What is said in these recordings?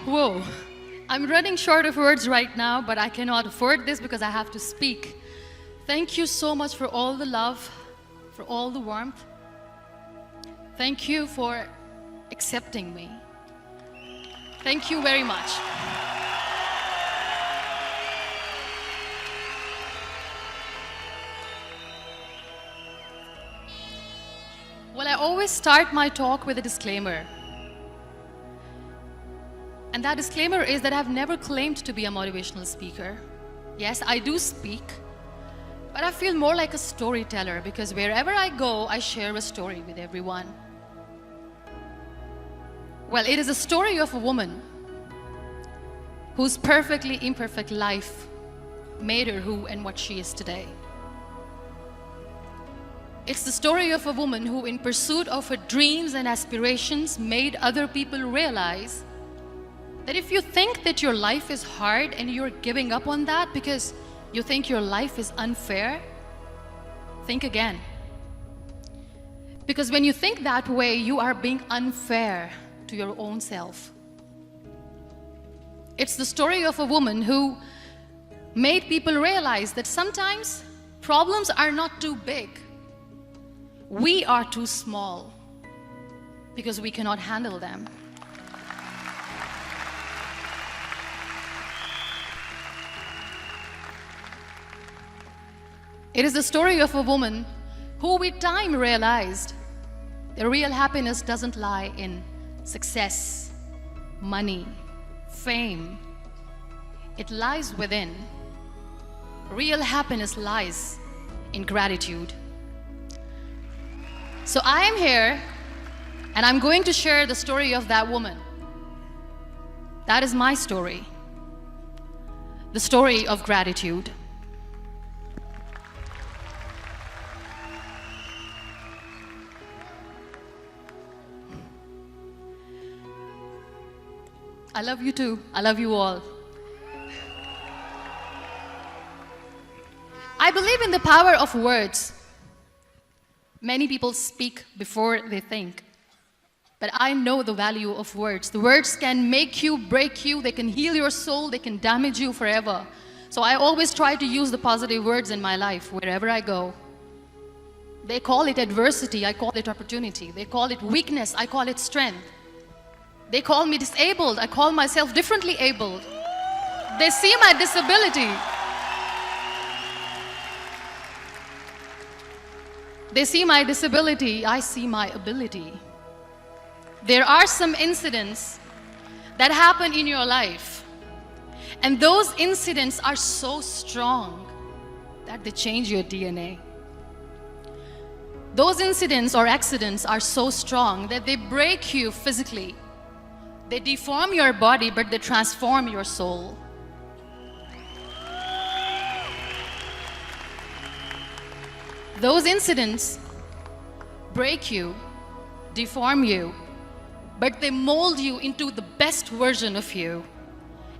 Whoa. I'm running short of words right now, but I cannot afford this because I have to speak. Thank you so much for all the love, for all the warmth. Thank you for accepting me. Thank you very much. Well, I always start my talk with a disclaimer. And that disclaimer is that I've never claimed to be a motivational speaker. Yes, I do speak, but I feel more like a storyteller because wherever I go, I share a story with everyone. Well, it is a story of a woman whose perfectly imperfect life made her who and what she is today. It's the story of a woman who, in pursuit of her dreams and aspirations, made other people realize that if you think that your life is hard and you're giving up on that because you think your life is unfair, think again. Because when you think that way, you are being unfair to your own self. It's the story of a woman who made people realize that sometimes problems are not too big. We are too small because we cannot handle them. It is the story of a woman who with time realized the real happiness doesn't lie in success, money, fame. It lies within. Real happiness lies in gratitude. So I am here and I'm going to share the story of that woman. That is my story. The story of gratitude. I love you too. I love you all. I believe in the power of words. Many people speak before they think. But I know the value of words. The words can make you, break you, they can heal your soul, they can damage you forever. So I always try to use the positive words in my life wherever I go. They call it adversity, I call it opportunity. They call it weakness, I call it strength. They call me disabled, I call myself differently abled. They see my disability. They see my disability, I see my ability. There are some incidents that happen in your life, and those incidents are so strong that they change your DNA. Those incidents or accidents are so strong that they break you physically. They deform your body, but they transform your soul. Those incidents break you, deform you, but they mold you into the best version of you.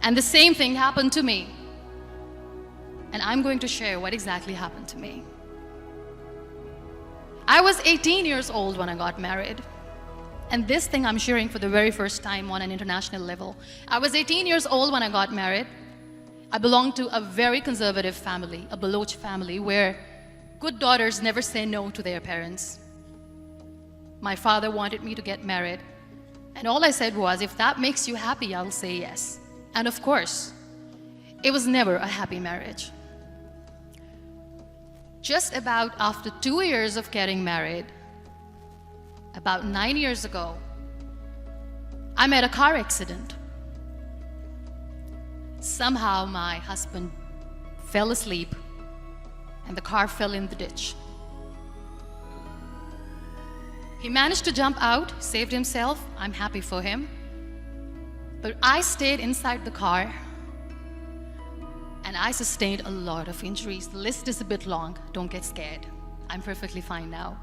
And the same thing happened to me. And I'm going to share what exactly happened to me. I was 18 years old when I got married. And this thing I'm sharing for the very first time on an international level. I was 18 years old when I got married. I belonged to a very conservative family, a Baloch family, where good daughters never say no to their parents. My father wanted me to get married. And all I said was, if that makes you happy, I'll say yes. And of course, it was never a happy marriage. Just about after 2 years of getting married, about 9 years ago, I met a car accident. Somehow my husband fell asleep and the car fell in the ditch. He managed to jump out, saved himself. I'm happy for him. But I stayed inside the car and I sustained a lot of injuries. The list is a bit long. Don't get scared. I'm perfectly fine now.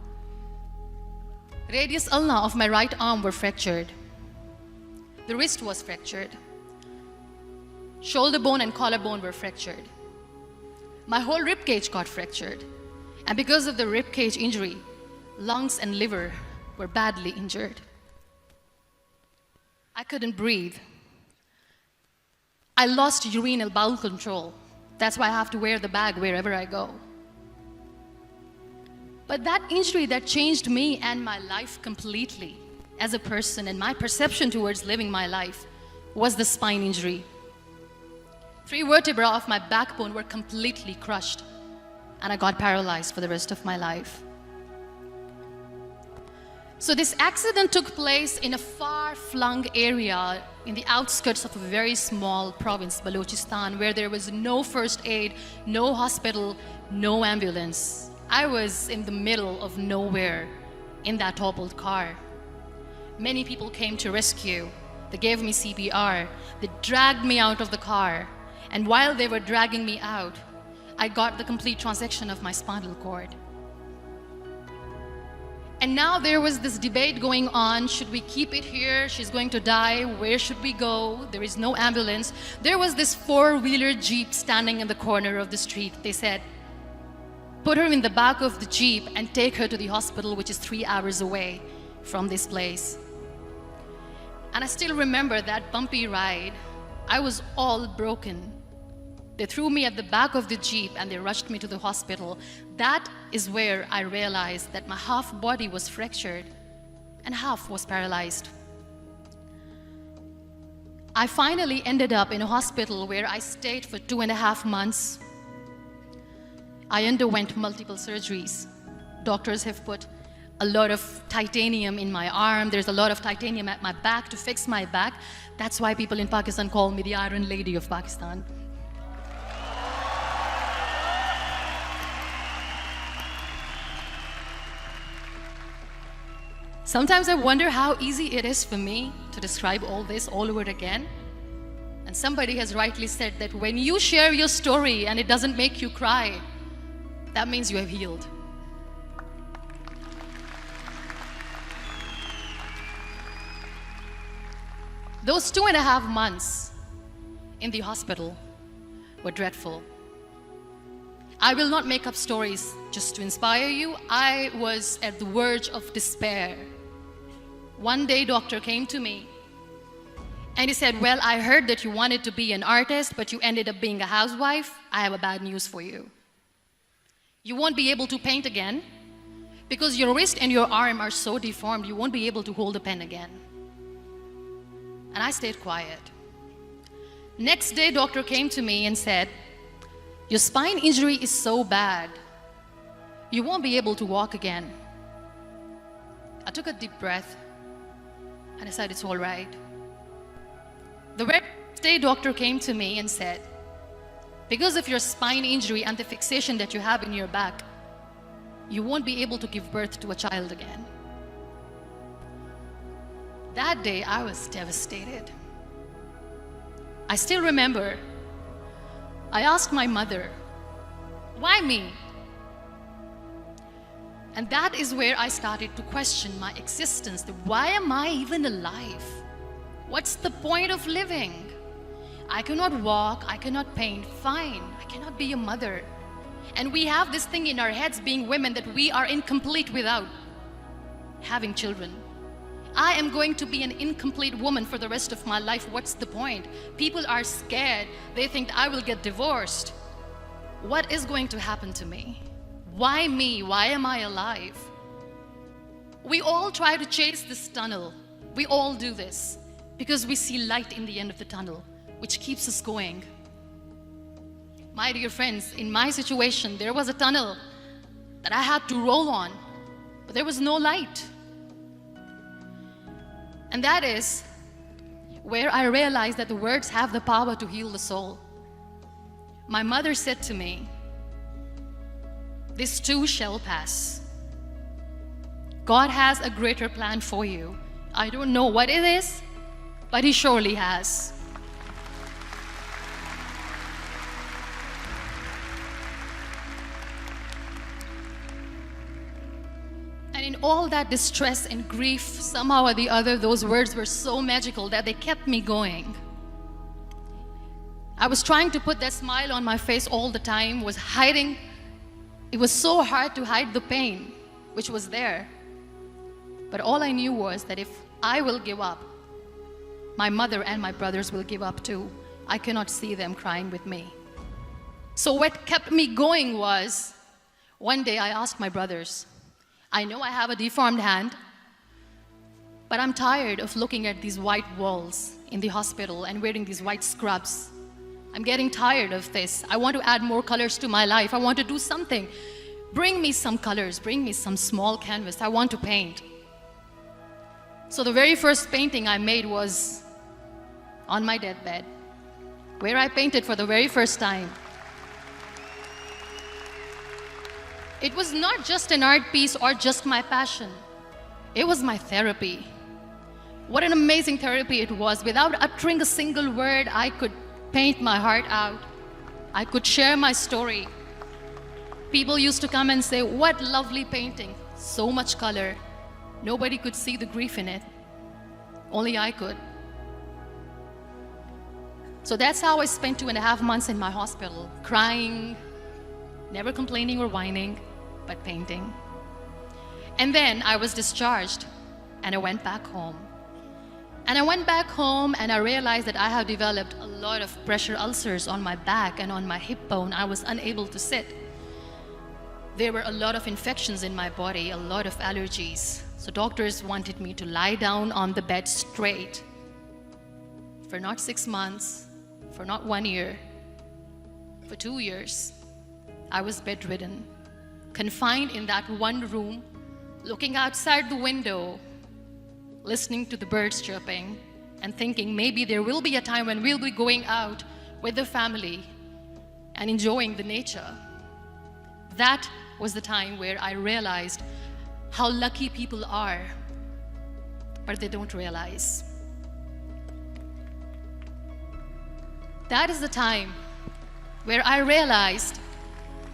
Radius ulna of my right arm were fractured. The wrist was fractured. Shoulder bone and collarbone were fractured. My whole rib cage got fractured. And because of the rib cage injury, lungs and liver were badly injured. I couldn't breathe. I lost urinary bowel control. That's why I have to wear the bag wherever I go. But that injury that changed me and my life completely as a person and my perception towards living my life was the spine injury. 3 vertebrae of my backbone were completely crushed, and I got paralyzed for the rest of my life. So this accident took place in a far-flung area in the outskirts of a very small province, Balochistan, where there was no first aid, no hospital, no ambulance. I was in the middle of nowhere in that toppled car. Many people came to rescue. They gave me CPR. They dragged me out of the car. And while they were dragging me out, I got the complete transection of my spinal cord. And now there was this debate going on. Should we keep it here? She's going to die. Where should we go? There is no ambulance. There was this 4-wheeler Jeep standing in the corner of the street. They said, put her in the back of the Jeep and take her to the hospital, which is 3 hours away from this place. And I still remember that bumpy ride. I was all broken. They threw me at the back of the Jeep and they rushed me to the hospital. That is where I realized that my half body was fractured and half was paralyzed. I finally ended up in a hospital where I stayed for 2.5 months. I underwent multiple surgeries. Doctors have put a lot of titanium in my arm. There's a lot of titanium at my back to fix my back. That's why people in Pakistan call me the Iron Lady of Pakistan. Sometimes I wonder how easy it is for me to describe all this all over again. And somebody has rightly said that when you share your story and it doesn't make you cry, that means you have healed. Those 2.5 months in the hospital were dreadful. I will not make up stories just to inspire you. I was at the verge of despair. One day, doctor came to me and he said, well, I heard that you wanted to be an artist, but you ended up being a housewife. I have a bad news for you. You won't be able to paint again because your wrist and your arm are so deformed, you won't be able to hold a pen again. And I stayed quiet. Next day, doctor came to me and said, your spine injury is so bad, you won't be able to walk again. I took a deep breath and I said, it's all right. The very next day, doctor came to me and said, because of your spine injury and the fixation that you have in your back, you won't be able to give birth to a child again. That day, I was devastated. I still remember, I asked my mother, why me? And that is where I started to question my existence. Why am I even alive? What's the point of living? I cannot walk, I cannot paint, fine. I cannot be a mother. And we have this thing in our heads, being women, that we are incomplete without having children. I am going to be an incomplete woman for the rest of my life. What's the point? People are scared. They think I will get divorced. What is going to happen to me? Why me? Why am I alive? We all try to chase this tunnel. We all do this because we see light in the end of the tunnel, which keeps us going. My dear friends, in my situation, there was a tunnel that I had to roll on, but there was no light. And that is where I realized that the words have the power to heal the soul. My mother said to me, this too shall pass. God has a greater plan for you. I don't know what it is, but He surely has. And in all that distress and grief, somehow or the other, those words were so magical that they kept me going. I was trying to put that smile on my face all the time, was hiding. It was so hard to hide the pain, which was there. But all I knew was that if I will give up, my mother and my brothers will give up too. I cannot see them crying with me. So what kept me going was, one day I asked my brothers, I know I have a deformed hand, but I'm tired of looking at these white walls in the hospital and wearing these white scrubs. I'm getting tired of this. I want to add more colors to my life. I want to do something. Bring me some colors, bring me some small canvas. I want to paint. So the very first painting I made was on my deathbed, where I painted for the very first time. It was not just an art piece or just my passion. It was my therapy. What an amazing therapy it was. Without uttering a single word, I could paint my heart out. I could share my story. People used to come and say, what lovely painting, so much color. Nobody could see the grief in it. Only I could. So that's how I spent 2.5 months in my hospital, crying, never complaining or whining, but painting. And then I was discharged, and I went back home. And I went back home and I realized that I have developed a lot of pressure ulcers on my back and on my hip bone. I was unable to sit. There were a lot of infections in my body, a lot of allergies. So doctors wanted me to lie down on the bed straight for not 6 months, for not 1 year, for 2 years. I was bedridden, confined in that one room, looking outside the window, listening to the birds chirping, and thinking maybe there will be a time when we'll be going out with the family and enjoying the nature. That was the time where I realized how lucky people are, but they don't realize. That is the time where I realized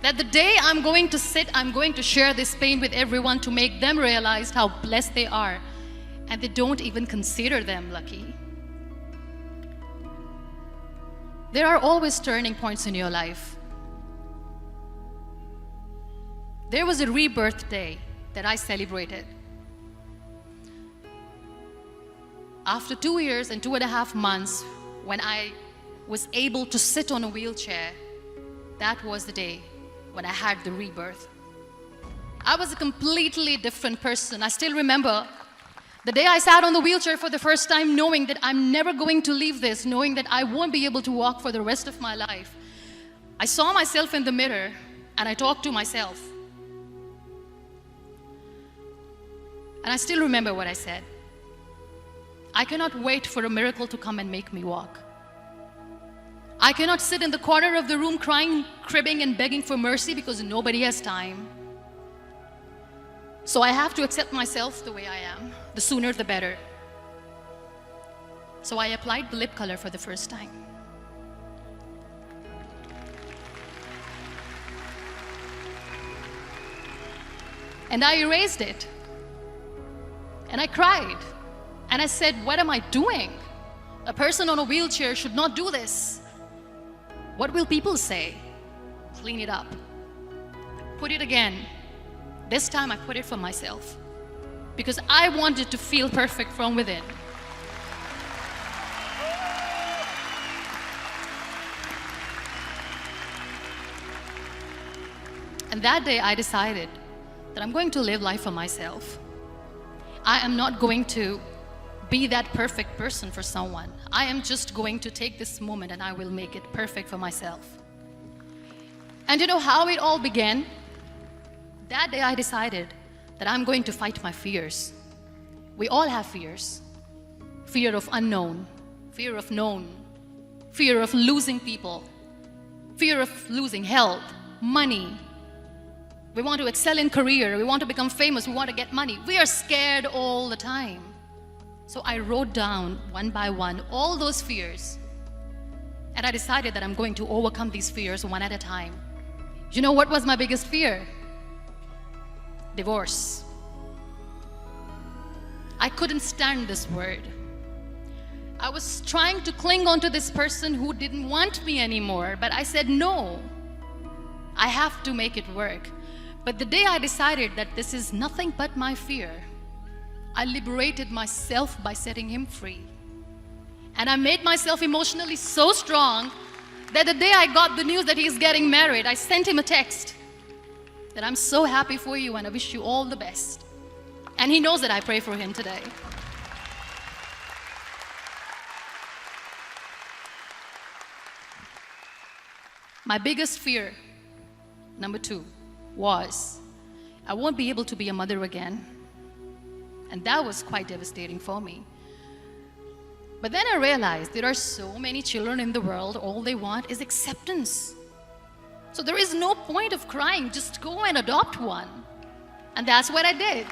that the day I'm going to sit, I'm going to share this pain with everyone to make them realize how blessed they are, and they don't even consider them lucky. There are always turning points in your life. There was a rebirth day that I celebrated. After 2 years and 2.5 months, when I was able to sit on a wheelchair, that was the day when I had the rebirth. I was a completely different person. I still remember the day I sat on the wheelchair for the first time, knowing that I'm never going to leave this, knowing that I won't be able to walk for the rest of my life. I saw myself in the mirror and I talked to myself. And I still remember what I said. I cannot wait for a miracle to come and make me walk. I cannot sit in the corner of the room crying, cribbing, and begging for mercy because nobody has time. So I have to accept myself the way I am. The sooner the better. So I applied the lip color for the first time. And I erased it. And I cried. And I said, what am I doing? A person on a wheelchair should not do this. What will people say? Clean it up. Put it again. This time I put it for myself. Because I wanted to feel perfect from within. And that day I decided that I'm going to live life for myself. I am not going to be that perfect person for someone. I am just going to take this moment and I will make it perfect for myself. And you know how it all began? That day I decided that I'm going to fight my fears. We all have fears. Fear of unknown, fear of known, fear of losing people, fear of losing health, money. We want to excel in career, we want to become famous, we want to get money. We are scared all the time. So I wrote down one by one all those fears. And I decided that I'm going to overcome these fears one at a time. You know what was my biggest fear? Divorce. I couldn't stand this word. I was trying to cling on to this person who didn't want me anymore, but I said no. I have to make it work. But the day I decided that this is nothing but my fear, I liberated myself by setting him free. And I made myself emotionally so strong that the day I got the news that he's getting married, I sent him a text that I'm so happy for you and I wish you all the best. And he knows that I pray for him today. My biggest fear, number 2, was I won't be able to be a mother again. And that was quite devastating for me. But then I realized there are so many children in the world, all they want is acceptance. So there is no point of crying, just go and adopt one. And that's what I did.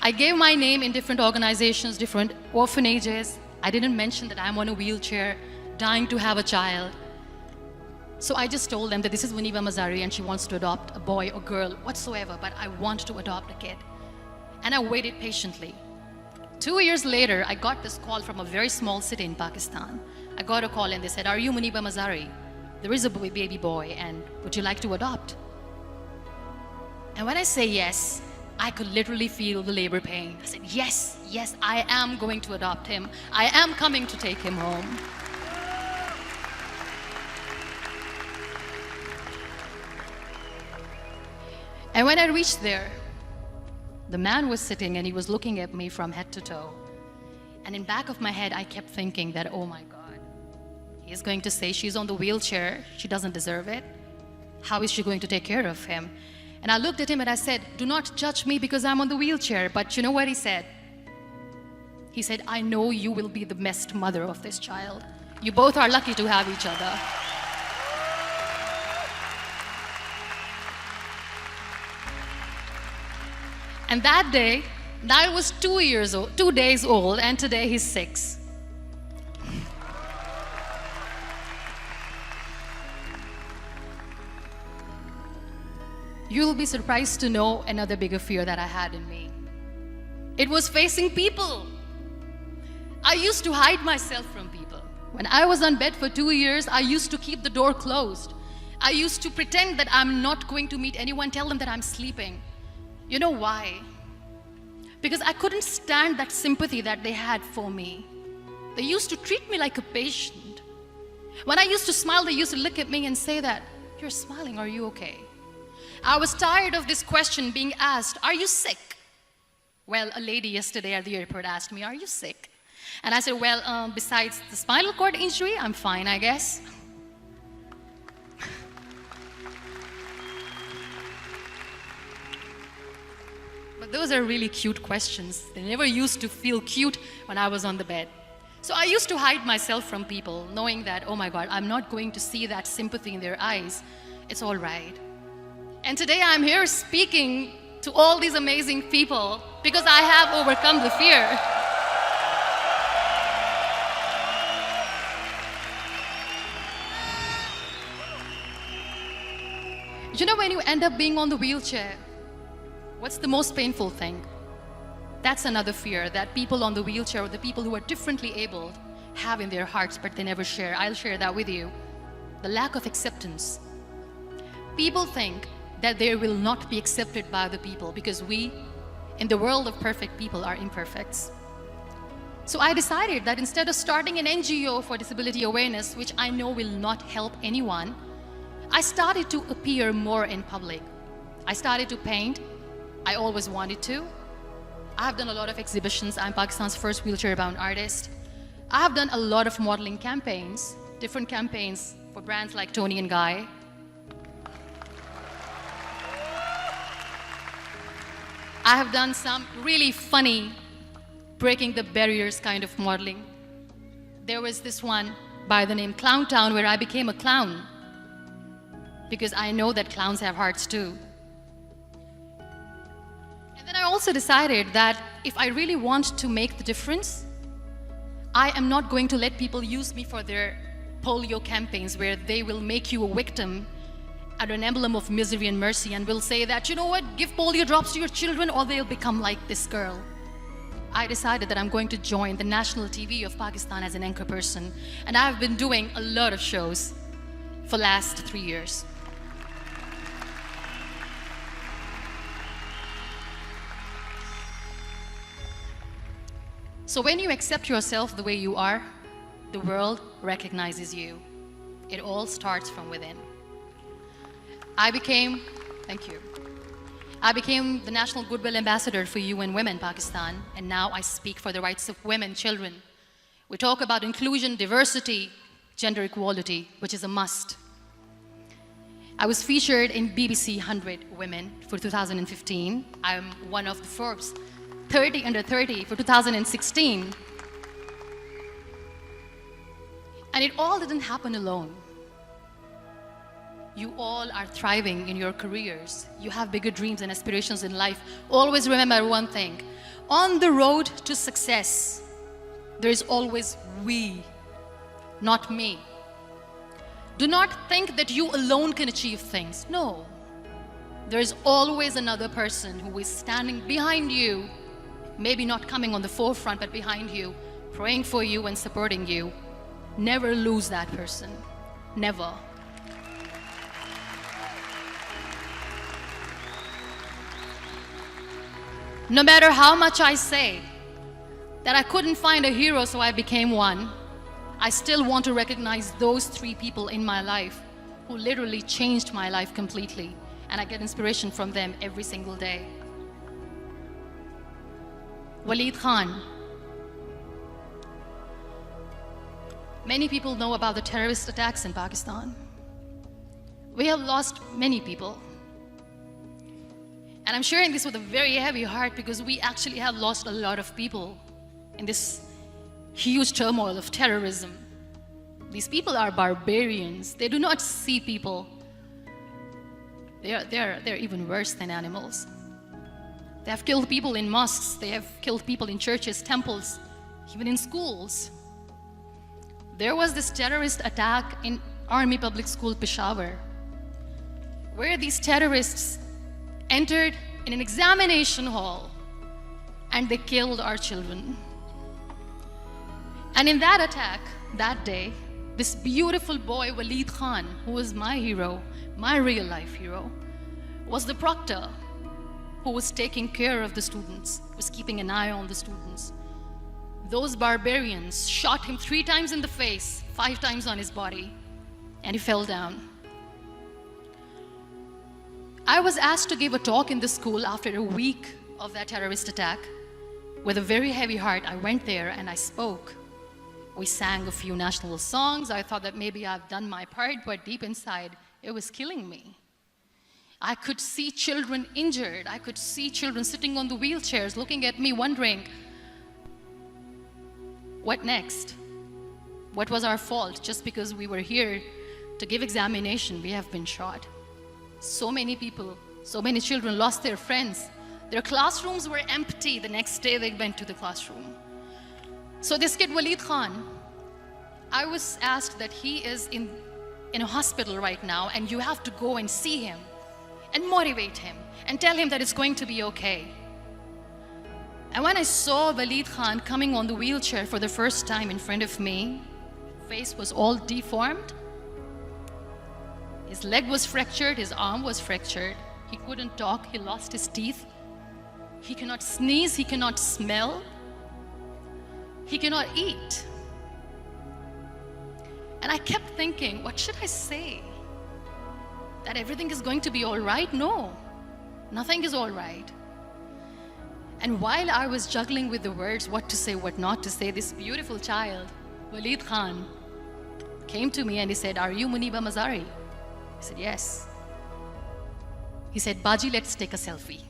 I gave my name in different organizations, different orphanages. I didn't mention that I'm on a wheelchair, dying to have a child. So I just told them that this is Muniba Mazari and she wants to adopt a boy or girl, whatsoever, but I want to adopt a kid. And I waited patiently. 2 years later, I got this call from a very small city in Pakistan. I got a call and they said, "Are you Muniba Mazari? There is a baby boy and would you like to adopt?" And when I say yes, I could literally feel the labor pain. I said, yes, yes, I am going to adopt him. I am coming to take him home. And when I reached there, the man was sitting and he was looking at me from head to toe. And in back of my head, I kept thinking that, oh my God, he's going to say she's on the wheelchair, she doesn't deserve it. How is she going to take care of him? And I looked at him and I said, do not judge me because I'm on the wheelchair. But you know what he said? He said, I know you will be the best mother of this child. You both are lucky to have each other. And that day, Niall was 2 days old, and today he's 6. You'll be surprised to know another bigger fear that I had in me. It was facing people. I used to hide myself from people. When I was on bed for 2 years, I used to keep the door closed. I used to pretend that I'm not going to meet anyone, tell them that I'm sleeping. You know why? Because I couldn't stand that sympathy that they had for me. They used to treat me like a patient. When I used to smile, they used to look at me and say that, "You're smiling, are you okay?" I was tired of this question being asked, "Are you sick?" Well, a lady yesterday at the airport asked me, "Are you sick?" And I said, well, besides the spinal cord injury, I'm fine, I guess. But those are really cute questions. They never used to feel cute when I was on the bed. So I used to hide myself from people, knowing that, oh my God, I'm not going to see that sympathy in their eyes. It's all right. And today I'm here speaking to all these amazing people because I have overcome the fear. You know, when you end up being on the wheelchair, what's the most painful thing? That's another fear that people on the wheelchair or the people who are differently abled have in their hearts, but they never share. I'll share that with you. The lack of acceptance. People think that they will not be accepted by the people because we, in the world of perfect people, are imperfects. So I decided that instead of starting an NGO for disability awareness, which I know will not help anyone, I started to appear more in public. I started to paint. I always wanted to. I have done a lot of exhibitions. I'm Pakistan's first wheelchair-bound artist. I have done a lot of modeling campaigns, different campaigns for brands like Tony and Guy. I have done some really funny, breaking the barriers kind of modeling. There was this one by the name Clown Town where I became a clown because I know that clowns have hearts too. And then I also decided that if I really want to make the difference, I am not going to let people use me for their polio campaigns where they will make you a victim and an emblem of misery and mercy and will say that, you know what, give polio drops to your children or they'll become like this girl. I decided that I'm going to join the national TV of Pakistan as an anchor person, and I've been doing a lot of shows for the last 3 years. So when you accept yourself the way you are, the world recognizes you. It all starts from within. Thank you. I became the National Goodwill Ambassador for UN Women Pakistan, and now I speak for the rights of women, children. We talk about inclusion, diversity, gender equality, which is a must. I was featured in BBC 100 Women for 2015. I'm one of the Forbes 30 under 30 for 2016. And it all didn't happen alone. You all are thriving in your careers. You have bigger dreams and aspirations in life. Always remember one thing. On the road to success, there is always we, not me. Do not think that you alone can achieve things. No. There is always another person who is standing behind you, maybe not coming on the forefront, but behind you, praying for you and supporting you. Never lose that person. Never. No matter how much I say that I couldn't find a hero, so I became one, I still want to recognize those 3 people in my life who literally changed my life completely, and I get inspiration from them every single day. Waleed Khan. Many people know about the terrorist attacks in Pakistan. We have lost many people. And I'm sharing this with a very heavy heart because we actually have lost a lot of people in this huge turmoil of terrorism. These people are barbarians. They do not see people. They're even worse than animals. They have killed people in mosques. They have killed people in churches, temples, even in schools. There was this terrorist attack in Army Public School, Peshawar, where these terrorists entered in an examination hall and they killed our children. And in that attack, that day, this beautiful boy, Waleed Khan, who was my hero, my real life hero, was the proctor who was taking care of the students, was keeping an eye on the students. Those barbarians shot him 3 times in the face, 5 times on his body, and he fell down. I was asked to give a talk in the school after a week of that terrorist attack. With a very heavy heart, I went there and I spoke. We sang a few national songs. I thought that maybe I've done my part, but deep inside, it was killing me. I could see children injured. I could see children sitting on the wheelchairs looking at me wondering, what next? What was our fault? Just because we were here to give examination, we have been shot. So many people, so many children lost their friends. Their classrooms were empty. The next day they went to the classroom. So this kid, Waleed Khan, I was asked that he is in a hospital right now and you have to go and see him and motivate him and tell him that it's going to be okay. And when I saw Waleed Khan coming on the wheelchair for the first time in front of me, face was all deformed. His leg was fractured, his arm was fractured. He couldn't talk, he lost his teeth. He cannot sneeze, he cannot smell. He cannot eat. And I kept thinking, what should I say? That everything is going to be all right? No, nothing is all right. And while I was juggling with the words, what to say, what not to say, this beautiful child, Waleed Khan, came to me and he said, "Are you Muniba Mazari?" I said, "Yes." He said, "Baji, let's take a selfie."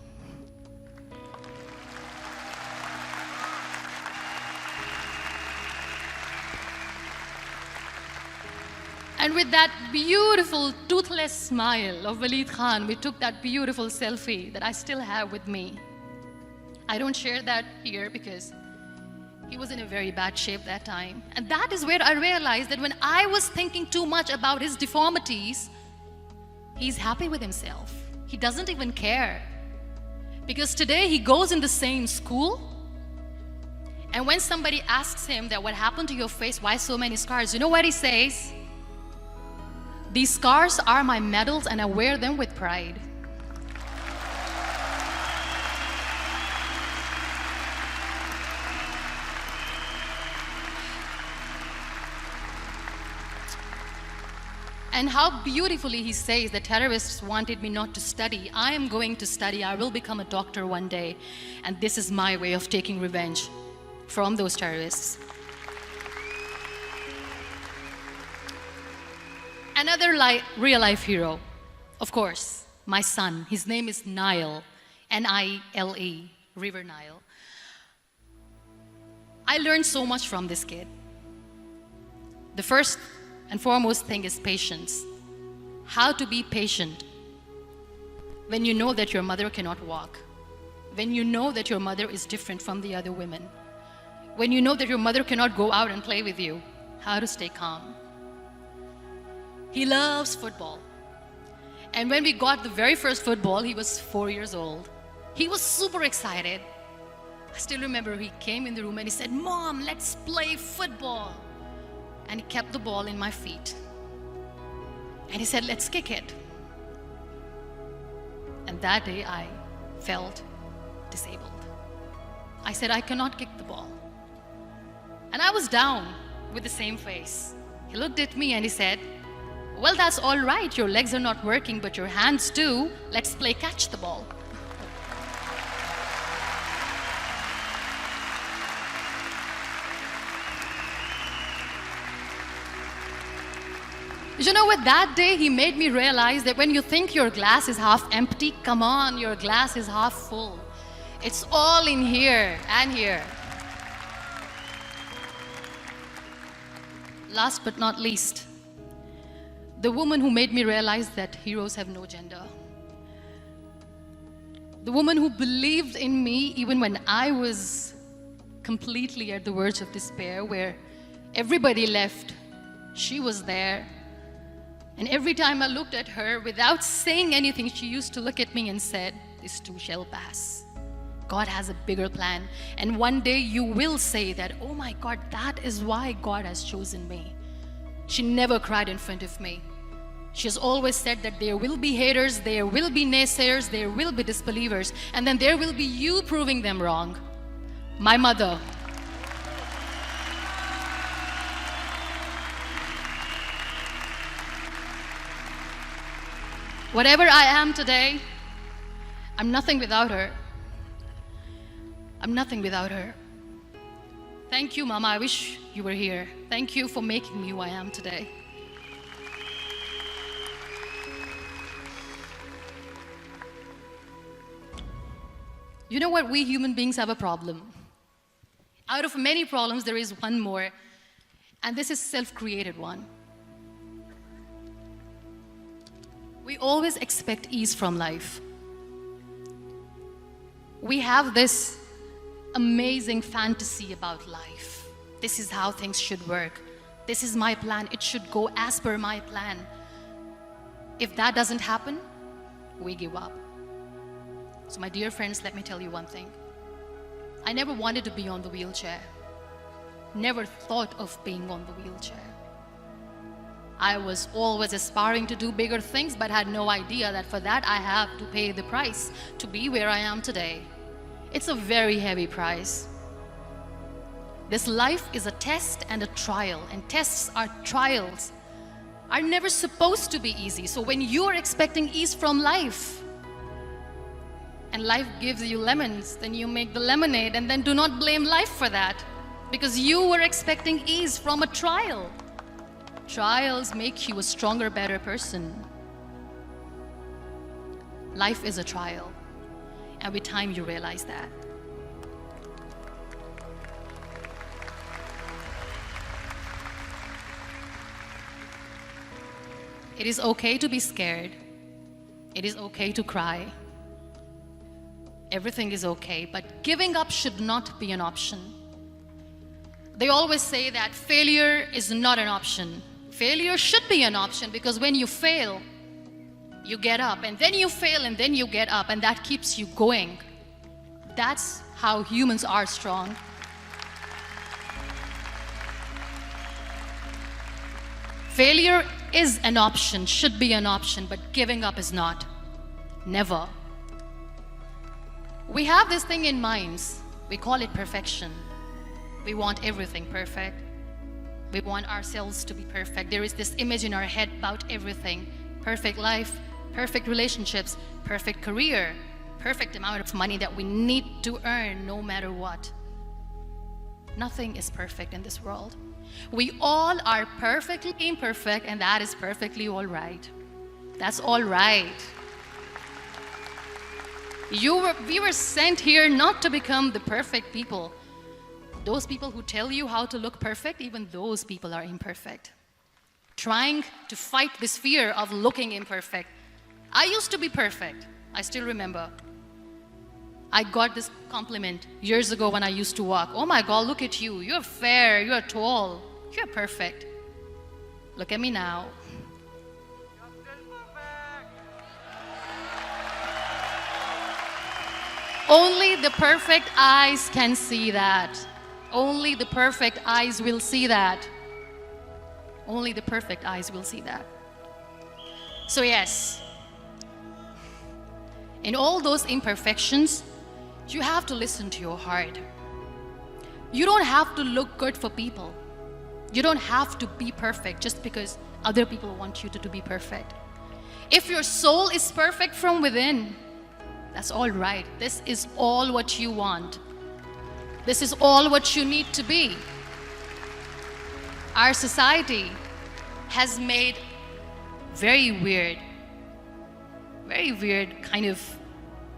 And with that beautiful toothless smile of Waleed Khan, we took that beautiful selfie that I still have with me. I don't share that here because he was in a very bad shape that time. And that is where I realized that when I was thinking too much about his deformities, he's happy with himself. He doesn't even care. Because today he goes in the same school, and when somebody asks him that what happened to your face, why so many scars, you know what he says? "These scars are my medals and I wear them with pride." And how beautifully he says the terrorists wanted me not to study. I am going to study. I will become a doctor one day. And this is my way of taking revenge from those terrorists. Another real-life hero, of course, my son. His name is Nile, N-I-L-E, River Nile. I learned so much from this kid. The first and foremost thing is patience. How to be patient when you know that your mother cannot walk, when you know that your mother is different from the other women, when you know that your mother cannot go out and play with you. How to stay calm. He loves football. And when we got the very first football, he was 4 years old. He was super excited. I still remember he came in the room and he said, "Mom, let's play football." And he kept the ball in my feet. And he said, "Let's kick it." And that day I felt disabled. I said, "I cannot kick the ball." And I was down with the same face. He looked at me and he said, "Well, that's all right. Your legs are not working, but your hands do. Let's play catch the ball." You know what, that day he made me realize that when you think your glass is half empty, come on, your glass is half full. It's all in here and here. Last but not least, the woman who made me realize that heroes have no gender. The woman who believed in me even when I was completely at the verge of despair, where everybody left, she was there. And every time I looked at her, without saying anything, she used to look at me and said, "This too shall pass. God has a bigger plan. And one day you will say that, oh my God, that is why God has chosen me." She never cried in front of me. She has always said that there will be haters, there will be naysayers, there will be disbelievers, and then there will be you proving them wrong. My mother. Whatever I am today, I'm nothing without her. I'm nothing without her. Thank you, Mama. I wish you were here. Thank you for making me who I am today. You know what? We human beings have a problem. Out of many problems, there is one more, and this is self-created one. We always expect ease from life. We have this amazing fantasy about life. This is how things should work. This is my plan. It should go as per my plan. If that doesn't happen, we give up. So my dear friends, let me tell you one thing. I never wanted to be on the wheelchair. Never thought of being on the wheelchair. I was always aspiring to do bigger things, but had no idea that for that I have to pay the price to be where I am today. It's a very heavy price. This life is a test and a trial, and tests are trials are never supposed to be easy. So when you're expecting ease from life, and life gives you lemons, then you make the lemonade, and then do not blame life for that, because you were expecting ease from a trial. Trials make you a stronger, better person. Life is a trial, and with time you realize that. It is okay to be scared. It is okay to cry. Everything is okay, but giving up should not be an option. They always say that failure is not an option. Failure should be an option, because when you fail, you get up, and then you fail, and then you get up, and that keeps you going. That's how humans are strong. Failure is an option, should be an option, but giving up is not. Never. We have this thing in minds. We call it perfection. We want everything perfect. We want ourselves to be perfect. There is this image in our head about everything. Perfect life, perfect relationships, perfect career, perfect amount of money that we need to earn no matter what. Nothing is perfect in this world. We all are perfectly imperfect, and that is perfectly all right. That's all right. We were sent here not to become the perfect people. Those people who tell you how to look perfect, even those people are imperfect. Trying to fight this fear of looking imperfect. I used to be perfect. I still remember. I got this compliment years ago when I used to walk. Oh my God, look at you. You're fair, you're tall, you're perfect. Look at me now. Only the perfect eyes can see that. Only the perfect eyes will see that. Only the perfect eyes will see that. So yes, in all those imperfections, you have to listen to your heart. You don't have to look good for people. You don't have to be perfect just because other people want you to be perfect. If your soul is perfect from within, that's all right. This is all what you want. This is all what you need to be. Our society has made very weird kind of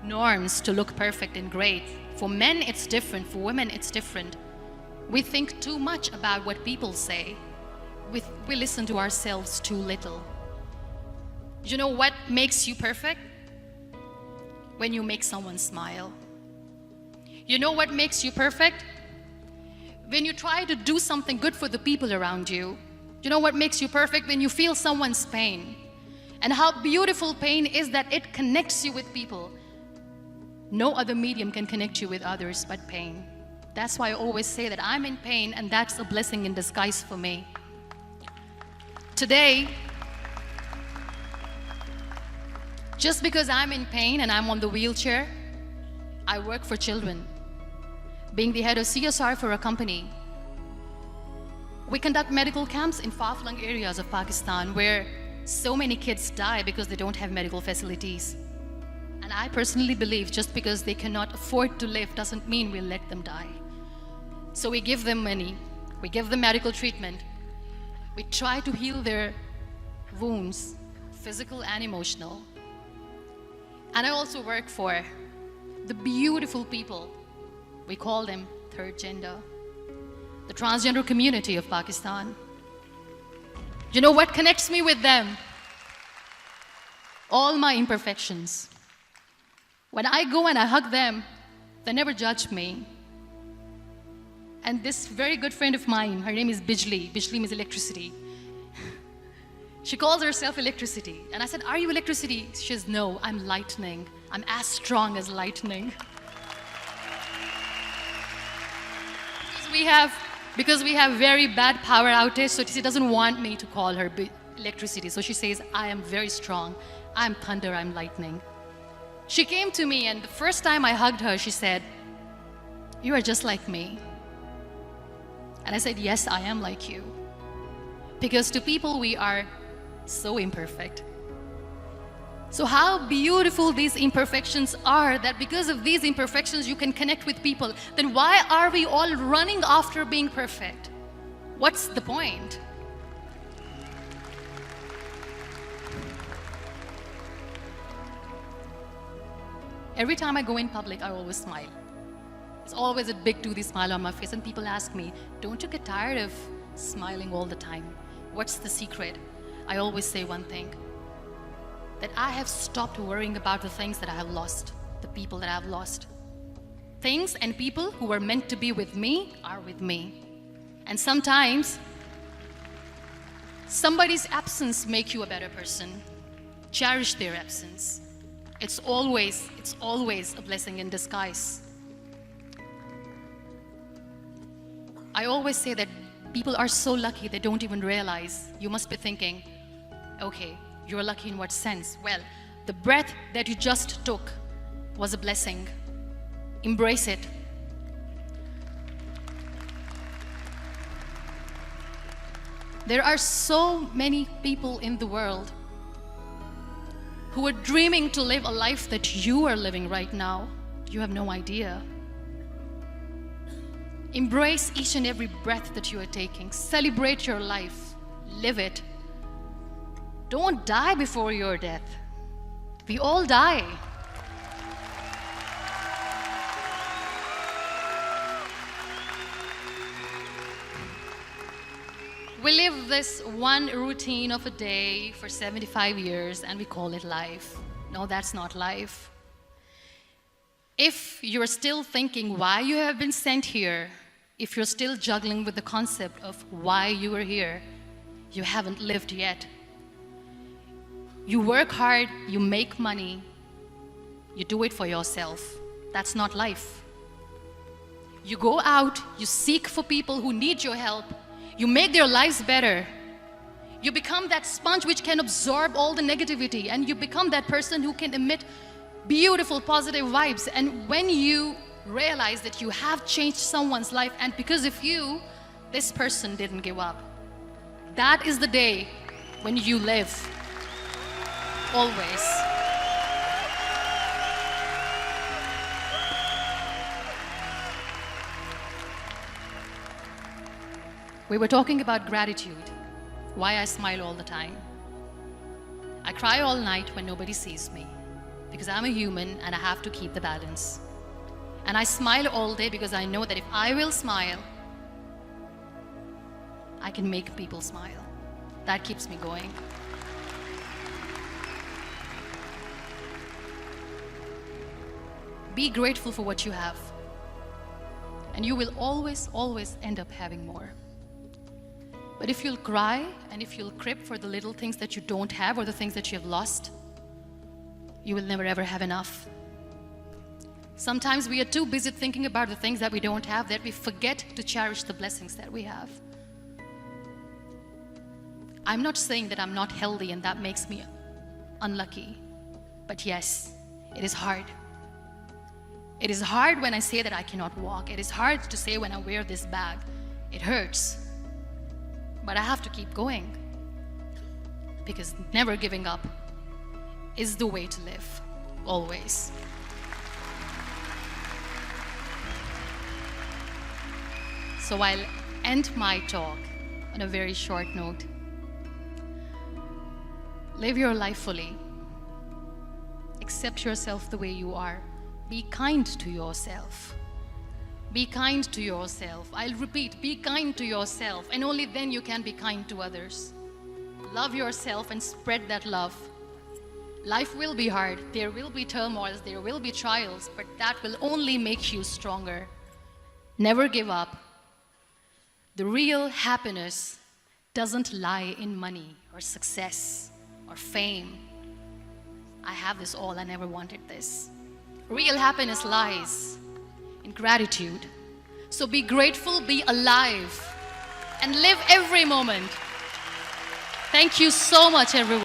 norms to look perfect and great. For men, it's different. For women, it's different. We think too much about what people say. We listen to ourselves too little. You know what makes you perfect? When you make someone smile. You know what makes you perfect? When you try to do something good for the people around you. You know what makes you perfect? When you feel someone's pain. And how beautiful pain is that it connects you with people. No other medium can connect you with others but pain. That's why I always say that I'm in pain, and that's a blessing in disguise for me. Today, just because I'm in pain and I'm on the wheelchair, I work for children. Being the head of CSR for a company, we conduct medical camps in far-flung areas of Pakistan where so many kids die because they don't have medical facilities. And I personally believe just because they cannot afford to live doesn't mean we'll let them die. So we give them money, we give them medical treatment, we try to heal their wounds, physical and emotional. And I also work for the beautiful people, we call them third gender, the transgender community of Pakistan. You know what connects me with them? All my imperfections. When I go and I hug them, they never judge me. And this very good friend of mine, her name is Bijli. Bijli means electricity. She calls herself electricity. And I said, are you electricity? She says, no, I'm lightning. I'm as strong as lightning. Because we have very bad power outage, so she doesn't want me to call her electricity. So she says, I am very strong. I'm thunder, I'm lightning. She came to me, and the first time I hugged her, she said, you are just like me. And I said, yes, I am like you. Because to people, we are so imperfect. So how beautiful these imperfections are, that because of these imperfections you can connect with people. Then why are we all running after being perfect? What's the point? Every time I go in public, I always smile. There's always a big toothy smile on my face, and people ask me, don't you get tired of smiling all the time? What's the secret? I always say one thing, that I have stopped worrying about the things that I have lost, the people that I have lost. Things and people who were meant to be with me are with me. And sometimes, somebody's absence makes you a better person. Cherish their absence. It's always a blessing in disguise. I always say that people are so lucky they don't even realize. You must be thinking, okay, you're lucky in what sense? Well, the breath that you just took was a blessing. Embrace it. There are so many people in the world who are dreaming to live a life that you are living right now. You have no idea. Embrace each and every breath that you are taking. Celebrate your life. Live it. Don't die before your death. We all die. We live this one routine of a day for 75 years and we call it life. No, that's not life. If you're still thinking why you have been sent here, if you're still juggling with the concept of why you are here, you haven't lived yet. You work hard, you make money, you do it for yourself. That's not life. You go out, you seek for people who need your help, you make their lives better. You become that sponge which can absorb all the negativity, and you become that person who can emit beautiful, positive vibes. And when you realize that you have changed someone's life, and because of you, this person didn't give up, that is the day when you live. Always. We were talking about gratitude, why I smile all the time. I cry all night when nobody sees me, because I'm a human and I have to keep the balance. And I smile all day because I know that if I will smile, I can make people smile. That keeps me going. Be grateful for what you have, and you will always, always end up having more. But if you'll cry and if you'll crib for the little things that you don't have or the things that you have lost, you will never ever have enough. Sometimes we are too busy thinking about the things that we don't have that we forget to cherish the blessings that we have. I'm not saying that I'm not healthy and that makes me unlucky, but yes, it is hard. It is hard when I say that I cannot walk. It is hard to say when I wear this bag. It hurts. But I have to keep going, because never giving up is the way to live, always. So I'll end my talk on a very short note. Live your life fully. Accept yourself the way you are. Be kind to yourself. Be kind to yourself. I'll repeat, be kind to yourself, and only then you can be kind to others. Love yourself and spread that love. Life will be hard. There will be turmoils, there will be trials, but that will only make you stronger. Never give up. The real happiness doesn't lie in money or success or fame. I have this all, I never wanted this. Real happiness lies in gratitude. So be grateful, be alive, and live every moment. Thank you so much, everyone.